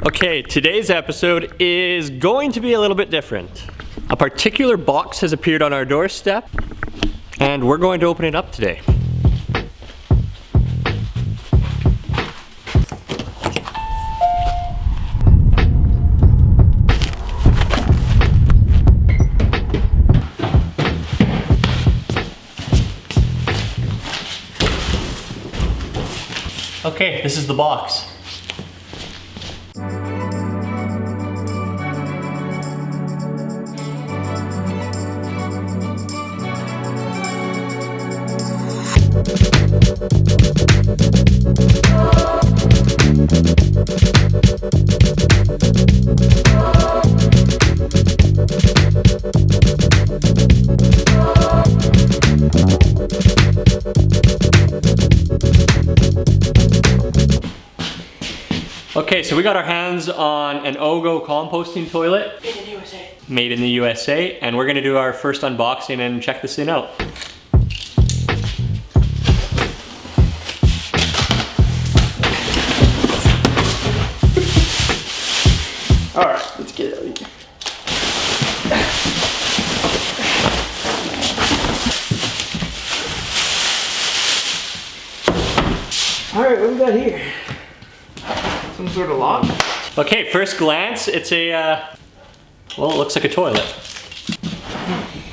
Okay, today's episode is going to be a little bit different. A particular box has appeared on our doorstep, and we're going to open it up today. Okay, this is the box. Okay, so we got our hands on an OGO composting toilet. Made in the USA. Made in the USA, and we're gonna do our first unboxing and check this thing out. All right, let's get it out of here. All right, what we got here? Some sort of lock? Okay, first glance, it's a, well, it looks like a toilet.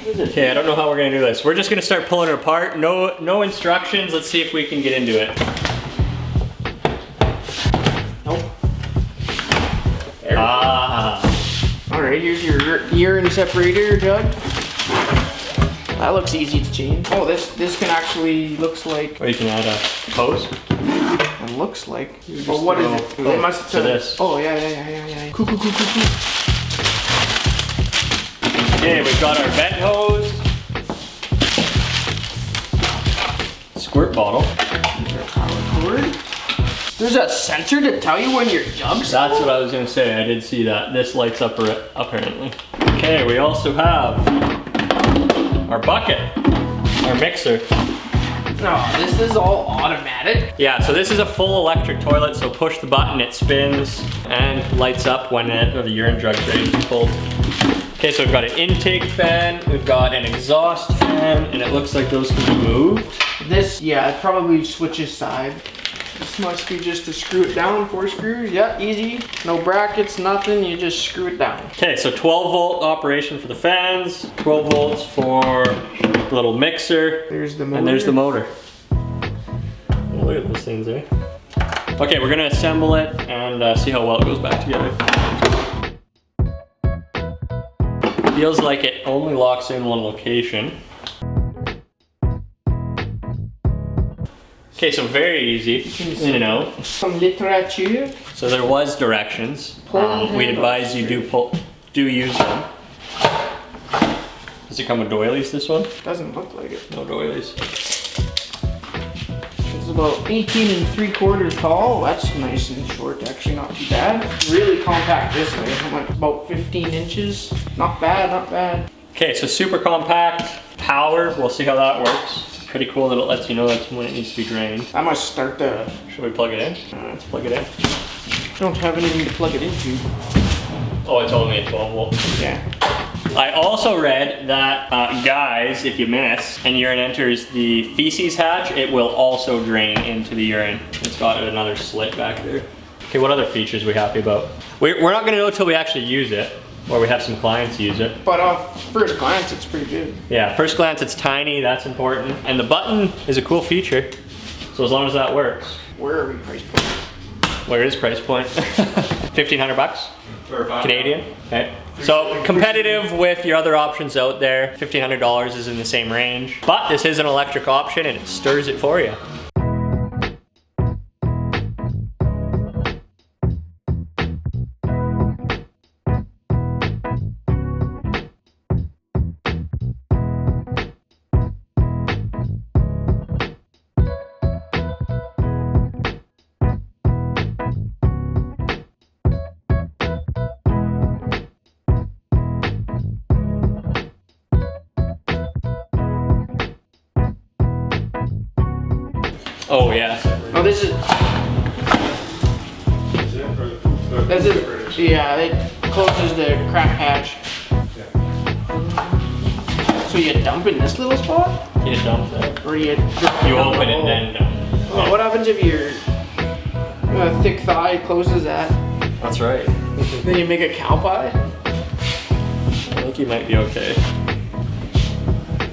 Okay, I don't know how we're gonna do this. We're just gonna start pulling it apart. No instructions. Let's see if we can get into it. Nope. Ah. All right, here's your urine separator jug. That looks easy to change. Oh, this can actually, looks like. Or you can add a hose. It looks like. But what is it? It must say this. Oh yeah. Cool. Okay, we've got our vent hose. Squirt bottle. Power cord. There's a sensor to tell you when your jug's full? That's what I was gonna say. I did see that. This lights up apparently. Okay, we also have our bucket, our mixer. No, this is all automatic. Yeah, so this is a full electric toilet, so push the button, it spins and lights up when the urine jug's ready to be pulled. Okay, so we've got an intake fan, we've got an exhaust fan, and it looks like those can be moved. This, yeah, it probably switches side. This must be just to screw it down, 4 screws. Yeah, easy. No brackets, nothing, you just screw it down. Okay, so 12 volt operation for the fans, 12 volts for the little mixer. There's the motor. And there's the motor. Oh, look at those things, eh? Okay, we're gonna assemble it and see how well it goes back together. Feels like it only locks in one location. Okay, so very easy, in and out. Some literature. So there was directions. We'd advise you do use them. Does it come with doilies, this one? Doesn't look like it. No doilies. It's about 18 3/4 tall. That's nice and short, actually not too bad. Really compact this way. I'm like about 15 inches. Not bad, not bad. Okay, so super compact, power, we'll see how that works. Pretty cool that it lets you know that's when it needs to be drained. I must start the... Should we plug it in? Let's plug it in. I don't have anything to plug it into. Oh, it's only a 12 volt. Yeah. I also read that, guys, if you miss and urine enters the feces hatch, it will also drain into the urine. It's got another slit back there. Okay, what other features are we happy about? We're not gonna know until we actually use it, or we have some clients use it. But first glance, it's pretty good. Yeah, first glance it's tiny, that's important. And the button is a cool feature, so as long as that works. Where are we price point? Where is price point? 1,500 bucks? Canadian? Okay. So competitive with your other options out there. $1,500 is in the same range. But this is an electric option and it stirs it for you. Oh yeah. Oh, this is. That's it. Yeah, it closes the crap hatch. So you dump in this little spot? You dump it. Or you Open it then dump. Well, what happens if your thick thigh closes that? That's right. Then you make a cow pie? I think you might be okay.